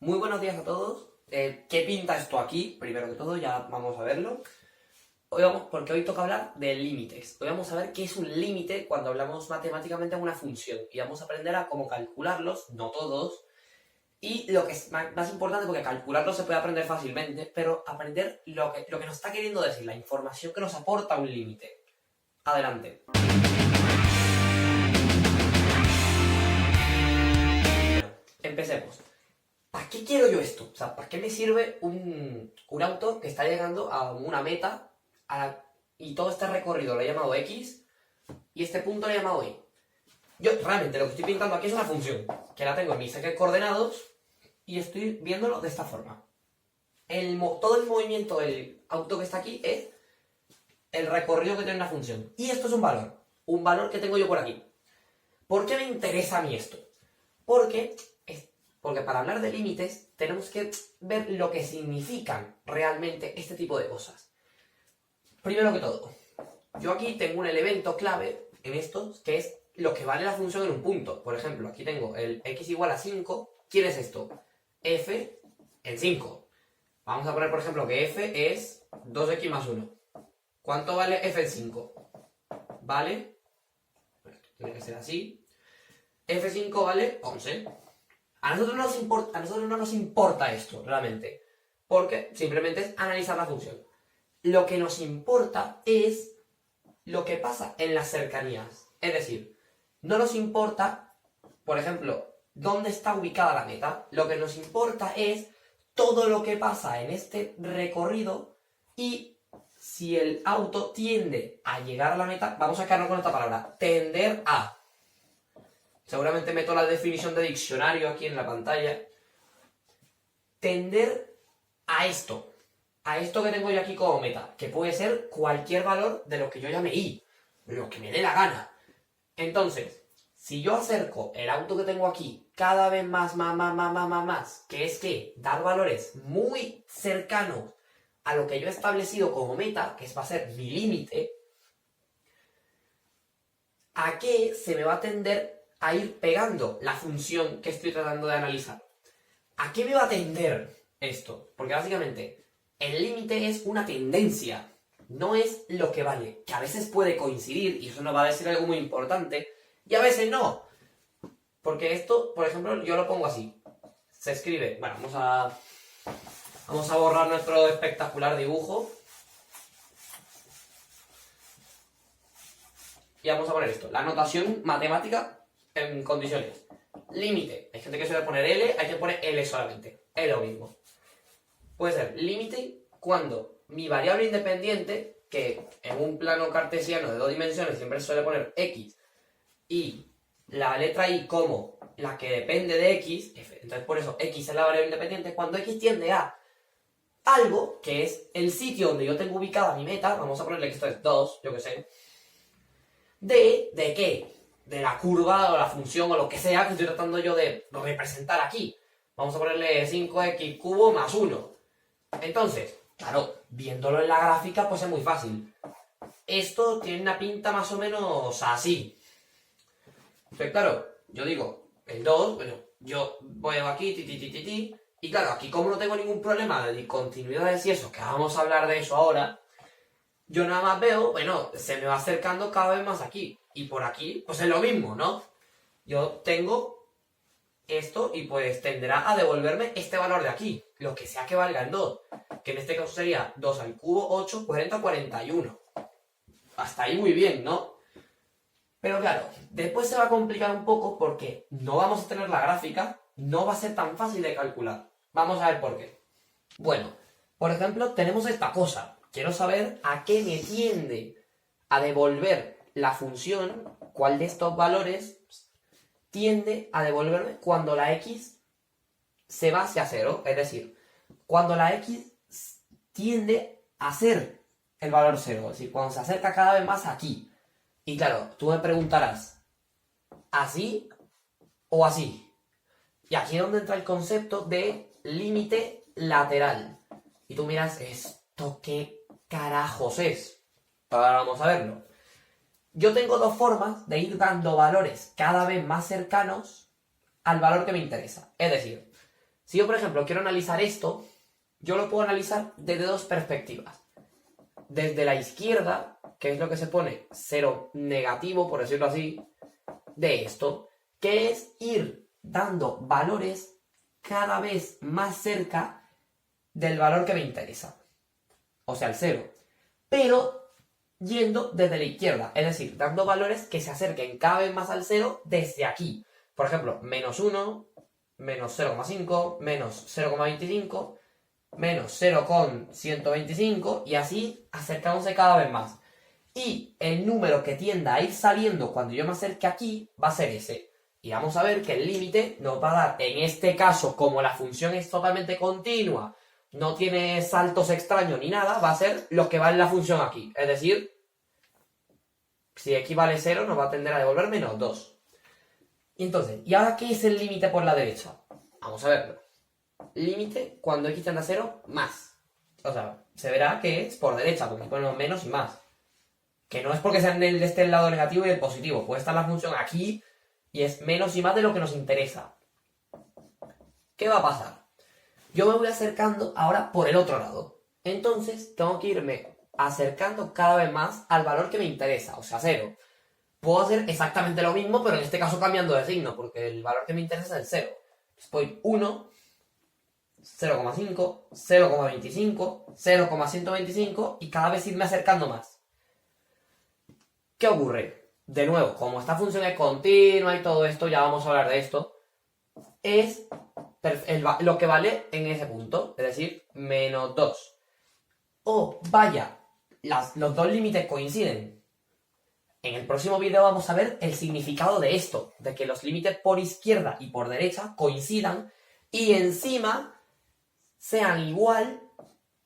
Muy buenos días a todos. ¿Qué pinta esto aquí? Primero que todo, ya vamos a verlo. Porque hoy toca hablar de límites. Hoy vamos a ver qué es un límite cuando hablamos matemáticamente de una función. Y vamos a aprender a cómo calcularlos, no todos. Y lo que es más importante, porque calcularlos se puede aprender fácilmente, pero aprender lo que nos está queriendo decir, la información que nos aporta un límite. Adelante. Bueno, empecemos. ¿Para qué quiero yo esto? O sea, ¿para qué me sirve un auto que está llegando a una meta y todo este recorrido lo he llamado X y este punto lo he llamado Y? Yo realmente lo que estoy pintando aquí es una función que la tengo en mis ejes coordenados y estoy viéndolo de esta forma. Todo el movimiento del auto que está aquí es el recorrido que tiene una función. Y esto es un valor que tengo yo por aquí. ¿Por qué me interesa a mí esto? Porque para hablar de límites tenemos que ver lo que significan realmente este tipo de cosas. Primero que todo, yo aquí tengo un elemento clave en estos que es lo que vale la función en un punto. Por ejemplo, aquí tengo el x igual a 5. ¿Quién es esto? F en 5. Vamos a poner, por ejemplo, que f es 2x más 1. ¿Cuánto vale f en 5? ¿Vale? Tiene que ser así. F5 vale 11. A nosotros no nos importa esto, realmente, porque simplemente es analizar la función. Lo que nos importa es lo que pasa en las cercanías. Es decir, no nos importa, por ejemplo, dónde está ubicada la meta. Lo que nos importa es todo lo que pasa en este recorrido y si el auto tiende a llegar a la meta. Vamos a quedarnos con esta palabra, tender a. Seguramente meto la definición de diccionario aquí en la pantalla. Tender a esto que tengo yo aquí como meta, que puede ser cualquier valor de lo que yo llame Y, lo que me dé la gana. Entonces, si yo acerco el auto que tengo aquí cada vez más, que es que dar valores muy cercanos a lo que yo he establecido como meta, que va a ser mi límite, ¿a qué se me va a tender a ir pegando la función que estoy tratando de analizar? ¿A qué me va a tender esto? Porque básicamente el límite es una tendencia, no es lo que vale, que a veces puede coincidir y eso nos va a decir algo muy importante y a veces no. Porque esto, por ejemplo, yo lo pongo así. Se escribe, bueno, vamos a borrar nuestro espectacular dibujo. Y vamos a poner esto, la notación matemática en condiciones. Límite, hay gente que suele poner L, hay que poner L solamente, es lo mismo. Puede ser límite cuando mi variable independiente, que en un plano cartesiano de 2 dimensiones siempre suele poner X, y la letra Y como la que depende de X, entonces por eso X es la variable independiente, cuando X tiende a algo, que es el sitio donde yo tengo ubicada mi meta, vamos a ponerle que esto es 2, yo que sé, ¿de qué? De la curva o la función o lo que sea que estoy tratando yo de representar aquí. Vamos a ponerle 5x cubo más 1. Entonces, claro, viéndolo en la gráfica pues es muy fácil. Esto tiene una pinta más o menos así. Entonces, claro, yo digo, el 2, bueno, yo voy aquí, y claro, aquí como no tengo ningún problema de discontinuidades y eso, que vamos a hablar de eso ahora, yo nada más veo, bueno, se me va acercando cada vez más aquí. Y por aquí, pues es lo mismo, ¿no? Yo tengo esto y pues tenderá a devolverme este valor de aquí, lo que sea que valga el 2, que en este caso sería 2 al cubo, 8, 40, 41. Hasta ahí muy bien, ¿no? Pero claro, después se va a complicar un poco porque no vamos a tener la gráfica, no va a ser tan fácil de calcular. Vamos a ver por qué. Bueno, por ejemplo, tenemos esta cosa. Quiero saber a qué me tiende a devolver la función, cuál de estos valores tiende a devolverme cuando la x se va hacia 0. Es decir, cuando la x tiende a ser el valor 0. Es decir, cuando se acerca cada vez más aquí. Y claro, tú me preguntarás, ¿así o así? Y aquí es donde entra el concepto de límite lateral. Y tú miras, ¿esto qué carajos es? Ahora vamos a verlo. Yo tengo dos formas de ir dando valores cada vez más cercanos al valor que me interesa. Es decir, Si yo, por ejemplo, quiero analizar esto, yo lo puedo analizar desde dos perspectivas. Desde la izquierda, que es lo que se pone 0 negativo, por decirlo así, de esto, que es ir dando valores cada vez más cerca del valor que me interesa. O sea, el 0. Pero yendo desde la izquierda, es decir, dando valores que se acerquen cada vez más al 0 desde aquí. Por ejemplo, menos 1, menos 0,5, menos 0,25, menos 0,125 y así acercándose cada vez más. Y el número que tienda a ir saliendo cuando yo me acerque aquí va a ser ese. Y vamos a ver que el límite nos va a dar, en este caso, como la función es totalmente continua, no tiene saltos extraños ni nada, va a ser lo que va en la función aquí. Es decir, si x vale 0 nos va a tender a devolver menos 2. Y entonces, ¿y ahora qué es el límite por la derecha? Vamos a verlo. Límite cuando x tiende a 0 más. O sea, se verá que es por derecha, porque ponemos menos y más. Que no es porque sean el lado negativo y el positivo. Puede estar la función aquí y es menos y más de lo que nos interesa. ¿Qué va a pasar? Yo me voy acercando ahora por el otro lado. Entonces, tengo que irme acercando cada vez más al valor que me interesa, o sea, 0. Puedo hacer exactamente lo mismo, pero en este caso cambiando de signo, porque el valor que me interesa es el 0. Después 1, 0,5, 0,25, 0,125 y cada vez irme acercando más. ¿Qué ocurre? De nuevo, como esta función es continua y todo esto, ya vamos a hablar de esto, es lo que vale en ese punto, es decir, menos 2. O vaya, los dos límites coinciden. En el próximo vídeo vamos a ver el significado de esto, de que los límites por izquierda y por derecha coincidan y encima sean igual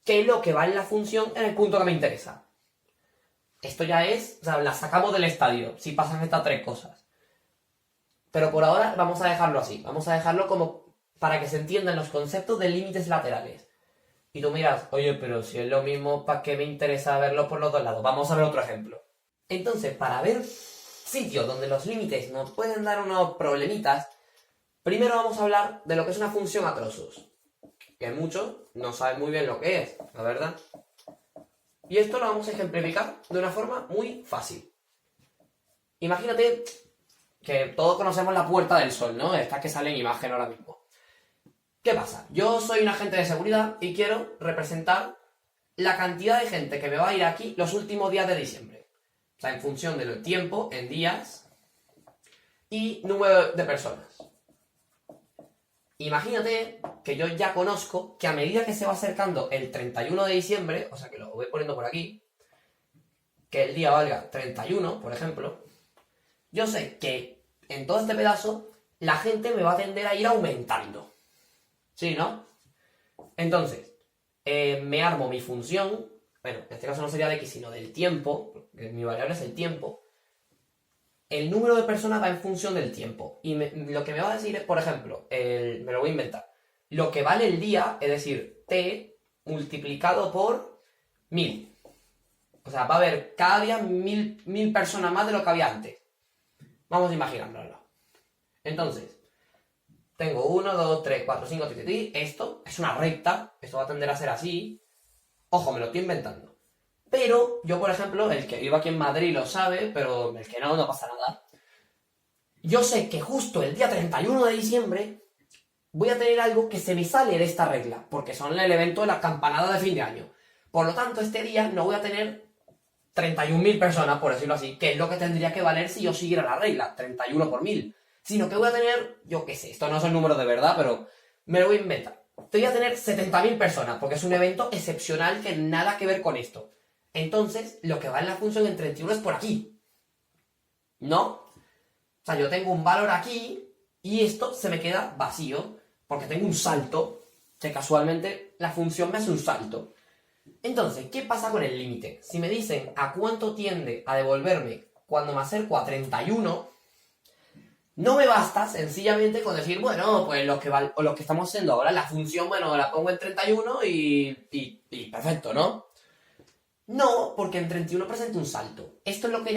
que lo que vale la función en el punto que me interesa. Esto ya es, o sea, la sacamos del estadio si pasan estas tres cosas. Pero por ahora vamos a dejarlo así, vamos a dejarlo como para que se entiendan los conceptos de límites laterales. Y tú miras, oye, pero si es lo mismo, ¿para qué me interesa verlo por los dos lados? Vamos a ver otro ejemplo. Entonces, para ver sitios donde los límites nos pueden dar unos problemitas, primero vamos a hablar de lo que es una función a trozos. Que muchos no saben muy bien lo que es, la verdad. Y esto lo vamos a ejemplificar de una forma muy fácil. Imagínate que todos conocemos la Puerta del Sol, ¿no? Esta que sale en imagen ahora mismo. ¿Qué pasa? Yo soy un agente de seguridad y quiero representar la cantidad de gente que me va a ir aquí los últimos días de diciembre. O sea, en función del tiempo, en días y número de personas. Imagínate que yo ya conozco que a medida que se va acercando el 31 de diciembre, o sea que lo voy poniendo por aquí, que el día valga 31, por ejemplo, yo sé que en todo este pedazo la gente me va a tender a ir aumentando. ¿Sí, no? Entonces, me armo mi función, bueno, en este caso no sería de x, sino del tiempo, porque mi variable es el tiempo. El número de personas va en función del tiempo. Y lo que me va a decir es, por ejemplo, me lo voy a inventar, lo que vale el día, es decir, t multiplicado por 1000. O sea, va a haber cada día 1000 personas más de lo que había antes. Vamos a imaginárnoslo. Entonces, tengo 1, 2, 3, 4, 5, 6, esto es una recta, esto va a tender a ser así. Ojo, me lo estoy inventando. Pero yo, por ejemplo, el que vive aquí en Madrid lo sabe, pero el que no, no pasa nada. Yo sé que justo el día 31 de diciembre voy a tener algo que se me sale de esta regla, porque son el evento de la campanada de fin de año. Por lo tanto, este día no voy a tener 31.000 personas, por decirlo así, que es lo que tendría que valer si yo siguiera la regla, 31 por 1000. Sino que voy a tener, yo qué sé, esto no son números de verdad, pero me lo voy a inventar. Voy a tener 70.000 personas, porque es un evento excepcional que nada que ver con esto. Entonces, lo que va en la función en 31 es por aquí. ¿No? O sea, yo tengo un valor aquí y esto se me queda vacío, porque tengo un salto, que casualmente la función me hace un salto. Entonces, ¿qué pasa con el límite? Si me dicen a cuánto tiende a devolverme cuando me acerco a 31... no me basta sencillamente con decir, bueno, pues lo que estamos haciendo ahora, la función, bueno, la pongo en 31 y perfecto, ¿no? No, porque en 31 presenta un salto. Esto es lo que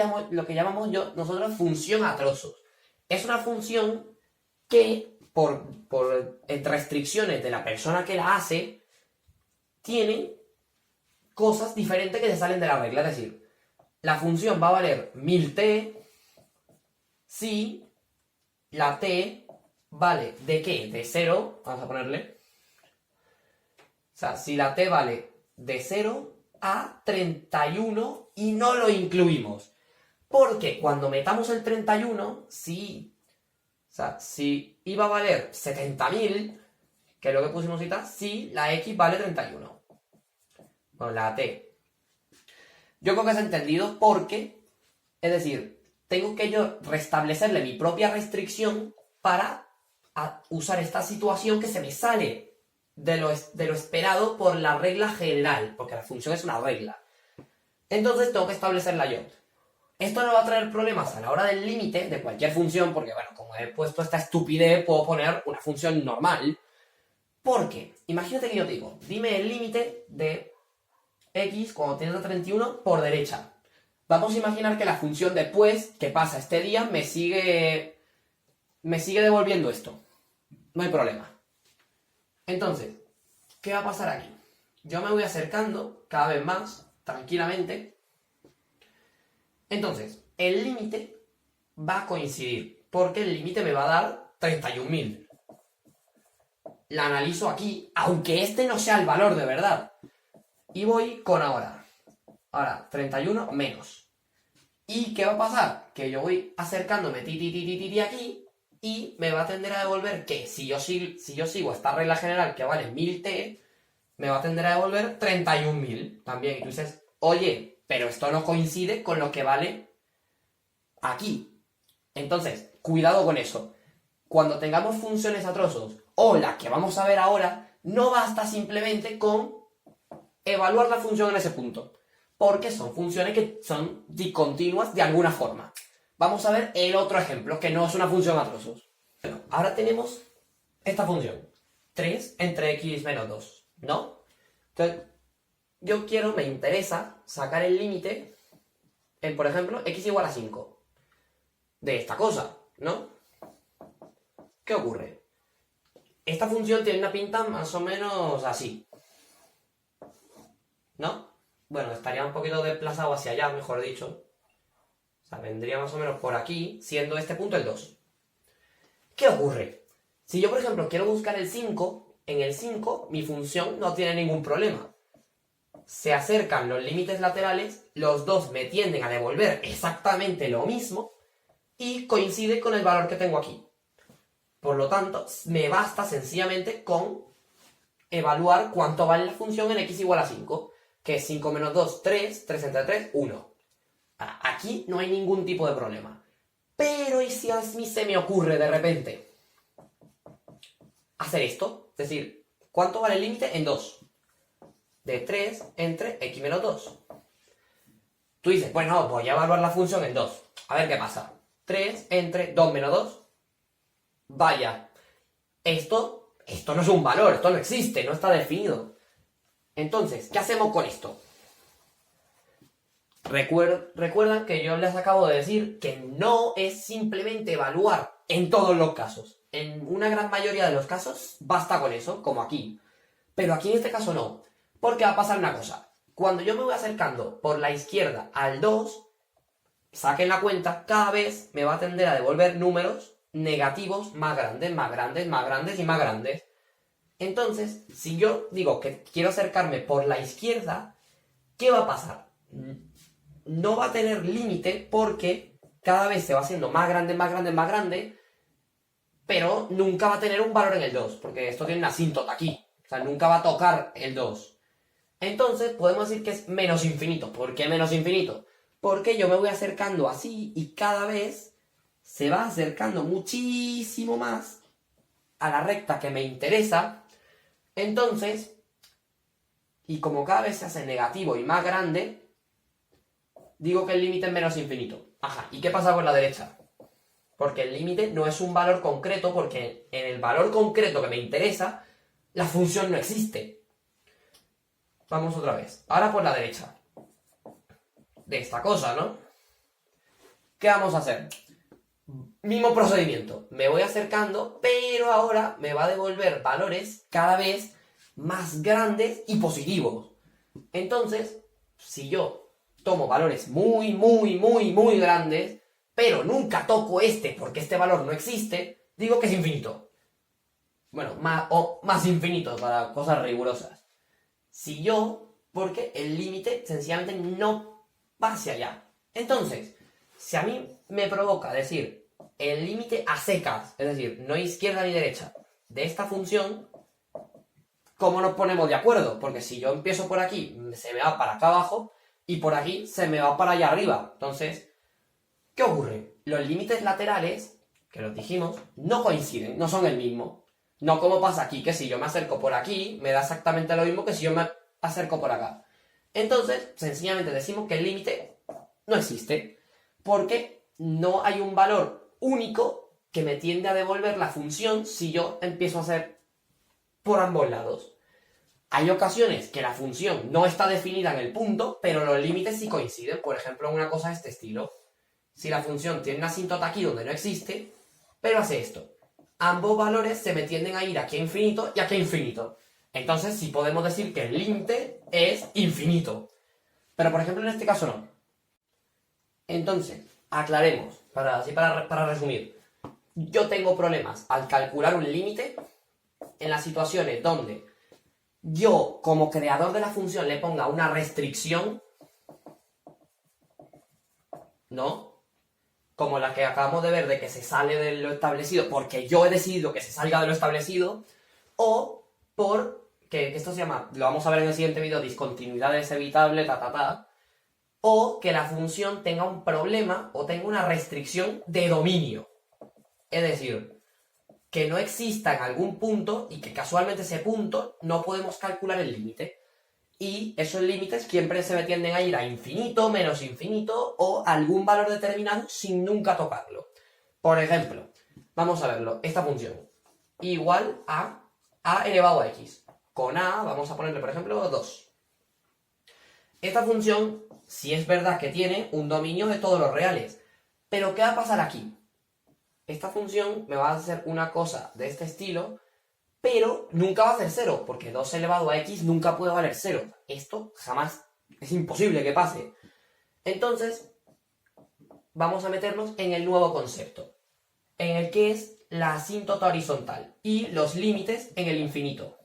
llamamos nosotros función a trozos. Es una función que por restricciones de la persona que la hace, tiene cosas diferentes que se salen de la regla. Es decir, la función va a valer 1000t si la t vale ¿de qué? De 0, vamos a ponerle. O sea, si la t vale de 0 a 31 y no lo incluimos. Porque cuando metamos el 31, si iba a valer 70.000, que es lo que pusimos y tal, si la x vale 31. Bueno, la t. Yo creo que has entendido porque, es decir, tengo que yo restablecerle mi propia restricción para usar esta situación que se me sale de lo esperado por la regla general, porque la función es una regla. Entonces tengo que establecerla yo. Esto no va a traer problemas a la hora del límite de cualquier función, porque bueno, como he puesto esta estupidez, puedo poner una función normal. Porque, imagínate que yo te digo, dime el límite de x cuando tienes a 31 por derecha. Vamos a imaginar que la función después, que pasa este día, me sigue devolviendo esto. No hay problema. Entonces, ¿qué va a pasar aquí? Yo me voy acercando cada vez más, tranquilamente. Entonces, el límite va a coincidir, porque el límite me va a dar 31.000. La analizo aquí, aunque este no sea el valor de verdad. Y voy con ahora. Ahora, 31 menos. ¿Y qué va a pasar? Que yo voy acercándome aquí y me va a tender a devolver que si yo sigo esta regla general que vale 1000t, me va a tender a devolver 31.000 también. Y tú dices, oye, pero esto no coincide con lo que vale aquí. Entonces, cuidado con eso. Cuando tengamos funciones a trozos, o la que vamos a ver ahora, no basta simplemente con evaluar la función en ese punto. Porque son funciones que son discontinuas de alguna forma. Vamos a ver el otro ejemplo, que no es una función a trozos. Bueno, ahora tenemos esta función. 3 entre x menos 2, ¿no? Entonces, me interesa sacar el límite en, por ejemplo, x igual a 5. De esta cosa, ¿no? ¿Qué ocurre? Esta función tiene una pinta más o menos así, ¿no? Bueno, estaría un poquito desplazado hacia allá, mejor dicho. O sea, vendría más o menos por aquí, siendo este punto el 2. ¿Qué ocurre? Si yo, por ejemplo, quiero buscar el 5, en el 5 mi función no tiene ningún problema. Se acercan los límites laterales, los dos me tienden a devolver exactamente lo mismo y coincide con el valor que tengo aquí. Por lo tanto, me basta sencillamente con evaluar cuánto vale la función en x igual a 5, que es 5 menos 2, 3, 3 entre 3, 1. Aquí no hay ningún tipo de problema. Pero ¿y si a mí se me ocurre de repente hacer esto? Es decir, ¿cuánto vale el límite? En 2. De 3 entre x menos 2. Tú dices, bueno, voy a evaluar la función en 2. A ver qué pasa. 3 entre 2 menos 2. Vaya, esto no es un valor, esto no existe, no está definido. Entonces, ¿qué hacemos con esto? Recuerdan que yo les acabo de decir que no es simplemente evaluar en todos los casos. En una gran mayoría de los casos basta con eso, como aquí. Pero aquí en este caso no. Porque va a pasar una cosa. Cuando yo me voy acercando por la izquierda al 2, saquen la cuenta, cada vez me va a tender a devolver números negativos más grandes, más grandes, más grandes y más grandes. Entonces, si yo digo que quiero acercarme por la izquierda, ¿qué va a pasar? No va a tener límite porque cada vez se va haciendo más grande, más grande, más grande, pero nunca va a tener un valor en el 2, porque esto tiene una asíntota aquí. O sea, nunca va a tocar el 2. Entonces, podemos decir que es menos infinito. ¿Por qué menos infinito? Porque yo me voy acercando así y cada vez se va acercando muchísimo más a la recta que me interesa. Entonces, y como cada vez se hace negativo y más grande, digo que el límite es menos infinito. Ajá, ¿y qué pasa con la derecha? Porque el límite no es un valor concreto, porque en el valor concreto que me interesa, la función no existe. Vamos otra vez. Ahora por la derecha. De esta cosa, ¿no? ¿Qué vamos a hacer? Mismo procedimiento, me voy acercando, pero ahora me va a devolver valores cada vez más grandes y positivos. Entonces, si yo tomo valores muy grandes, pero nunca toco este porque este valor no existe, digo que es infinito. Bueno, más infinito para cosas rigurosas. Si yo, porque el límite sencillamente no va hacia allá. Entonces, si a mí me provoca decir el límite a secas, es decir, no izquierda ni derecha, de esta función, ¿cómo nos ponemos de acuerdo? Porque si yo empiezo por aquí, se me va para acá abajo, y por aquí se me va para allá arriba. Entonces, ¿qué ocurre? Los límites laterales, que los dijimos, no coinciden, no son el mismo. No como pasa aquí, que si yo me acerco por aquí, me da exactamente lo mismo que si yo me acerco por acá. Entonces, sencillamente decimos que el límite no existe, porque no hay un valor único que me tiende a devolver la función si yo empiezo a hacer por ambos lados. Hay ocasiones que la función no está definida en el punto, pero los límites sí coinciden. Por ejemplo, una cosa de este estilo. Si la función tiene una asíntota aquí donde no existe, pero hace esto. Ambos valores se me tienden a ir aquí a infinito y aquí a infinito. Entonces sí podemos decir que el límite es infinito. Pero por ejemplo en este caso no. Entonces, aclaremos, para resumir. Yo tengo problemas al calcular un límite en las situaciones donde yo, como creador de la función, le ponga una restricción, ¿no? Como la que acabamos de ver de que se sale de lo establecido porque yo he decidido que se salga de lo establecido, o por, que esto se llama, lo vamos a ver en el siguiente vídeo, discontinuidades evitables, o que la función tenga un problema o tenga una restricción de dominio. Es decir, que no exista en algún punto y que casualmente ese punto no podemos calcular el límite. Y esos límites siempre se me tienden a ir a infinito, menos infinito o algún valor determinado sin nunca tocarlo. Por ejemplo, vamos a verlo, esta función. Igual a elevado a x. Con a vamos a ponerle, por ejemplo, 2. Esta función, sí es verdad que tiene un dominio de todos los reales. Pero ¿qué va a pasar aquí? Esta función me va a hacer una cosa de este estilo, pero nunca va a ser 0, porque 2 elevado a x nunca puede valer 0. Esto jamás, es imposible que pase. Entonces, vamos a meternos en el nuevo concepto, en el que es la asíntota horizontal y los límites en el infinito.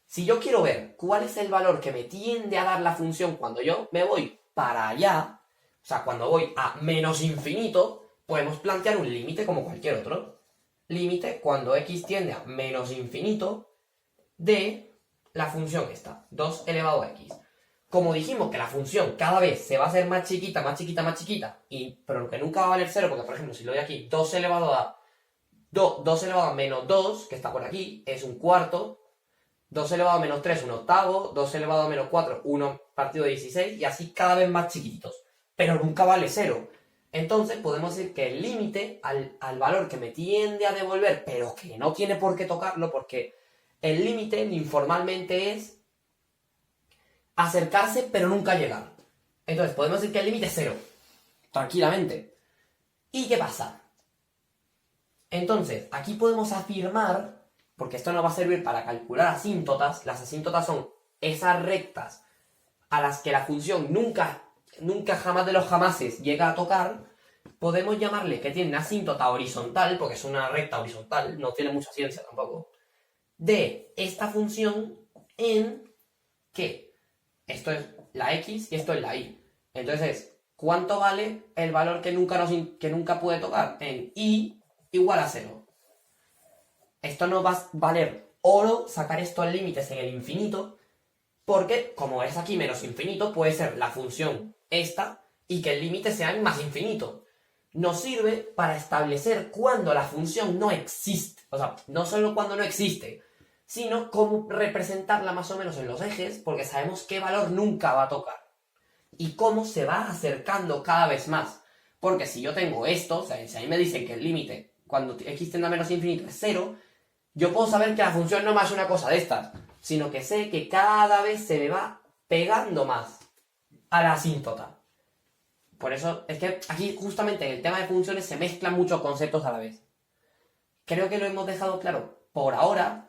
Si yo quiero ver cuál es el valor que me tiende a dar la función cuando yo me voy para allá, o sea, cuando voy a menos infinito, podemos plantear un límite como cualquier otro. Límite cuando x tiende a menos infinito de la función esta, 2 elevado a x. Como dijimos que la función cada vez se va a hacer más chiquita, pero que nunca va a valer 0, porque por ejemplo si lo doy aquí, 2 elevado a menos 2, que está por aquí, es un cuarto, 2 elevado a menos 3, un octavo, 2 elevado a menos 4, 1 partido de 16, y así cada vez más chiquititos, pero nunca vale 0. Entonces podemos decir que el límite al valor que me tiende a devolver, pero que no tiene por qué tocarlo, porque el límite informalmente es acercarse pero nunca llegar. Entonces podemos decir que el límite es 0, tranquilamente. ¿Y qué pasa? Entonces aquí podemos afirmar, porque esto nos va a servir para calcular asíntotas. Las asíntotas son esas rectas a las que la función nunca jamás de los jamases llega a tocar. Podemos llamarle que tiene una asíntota horizontal, porque es una recta horizontal, no tiene mucha ciencia tampoco, de esta función en que esto es la x y esto es la y. Entonces, ¿cuánto vale el valor que nunca puede tocar? En y igual a 0. Esto nos va a valer oro sacar estos límites en el infinito, porque como es aquí menos infinito, puede ser la función esta y que el límite sea en más infinito. Nos sirve para establecer cuándo la función no existe. O sea, no solo cuando no existe, sino cómo representarla más o menos en los ejes, porque sabemos qué valor nunca va a tocar. Y cómo se va acercando cada vez más. Porque si yo tengo esto, o sea, si a mí me dicen que el límite cuando x tiende a menos infinito es 0, yo puedo saber que la función no más es una cosa de estas, sino que sé que cada vez se me va pegando más a la asíntota. Por eso, es que aquí justamente en el tema de funciones se mezclan muchos conceptos a la vez. Creo que lo hemos dejado claro por ahora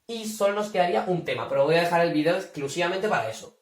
y solo nos quedaría un tema, pero voy a dejar el vídeo exclusivamente para eso.